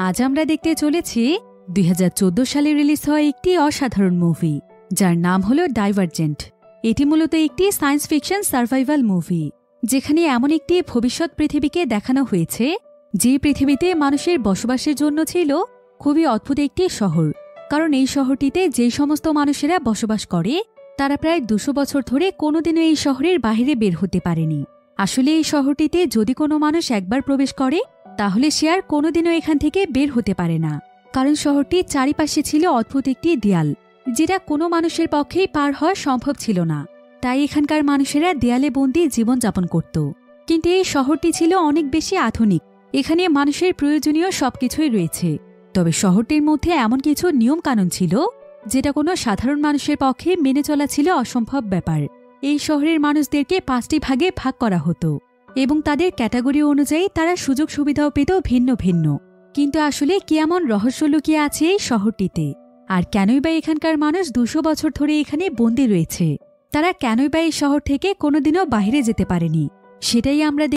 আজ আমরা দেখতে চলেছি ২০১৪ সালে রিলিজ হওয়া একটি অসাধারণ মুভি, যার নাম হলো ডাইভারজেন্ট। এটি মূলত একটি সায়েন্স ফিকশন সার্ভাইভাল মুভি, যেখানে এমন একটি ভবিষ্যৎ পৃথিবীকে দেখানো হয়েছে যে পৃথিবীতে মানুষের বসবাসের জন্য ছিল খুবই অদ্ভুত একটি শহর। কারণ এই শহরটিতে যে সমস্ত মানুষেরা বসবাস করে তারা প্রায় ২০০ বছর ধরে কোনোদিনও এই শহরের বাইরে বের হতে পারেনি। আসলে এই শহরটিতে যদি কোনো মানুষ একবার প্রবেশ করে তাহলে সে আর কোনোদিনও এখান থেকে বের হতে পারে না, কারণ শহরটির চারিপাশে ছিল অদ্ভুত একটি দেয়াল, যেটা কোনো মানুষের পক্ষেই পার হওয়া সম্ভব ছিল না। তাই এখানকার মানুষেরা দেয়ালে বন্দী জীবনযাপন করত। কিন্তু এই শহরটি ছিল অনেক বেশি আধুনিক, এখানে মানুষের প্রয়োজনীয় সবকিছুই রয়েছে। তবে শহরটির মধ্যে এমন কিছু নিয়ম কানুন ছিল যেটা কোনো সাধারণ মানুষের পক্ষে মেনে চলা ছিল অসম্ভব ব্যাপার। এই শহরের মানুষদেরকে ৫টি ভাগে ভাগ করা হতো এবং তাদের ক্যাটাগরি অনুযায়ী তারা সুযোগ সুবিধাও পেত ভিন্ন ভিন্ন। কিন্তু আসলে কি এমন রহস্য লুকিয়ে আছে এই শহরটিতে, আর কেনই বা এখানকার মানুষ ২০০ বছর ধরে এখানে বন্দী রয়েছে? তারা কেনই বা এই শহর থেকে কোনোদিনও বাইরে যেতে পারেনি? সেটাই আমরা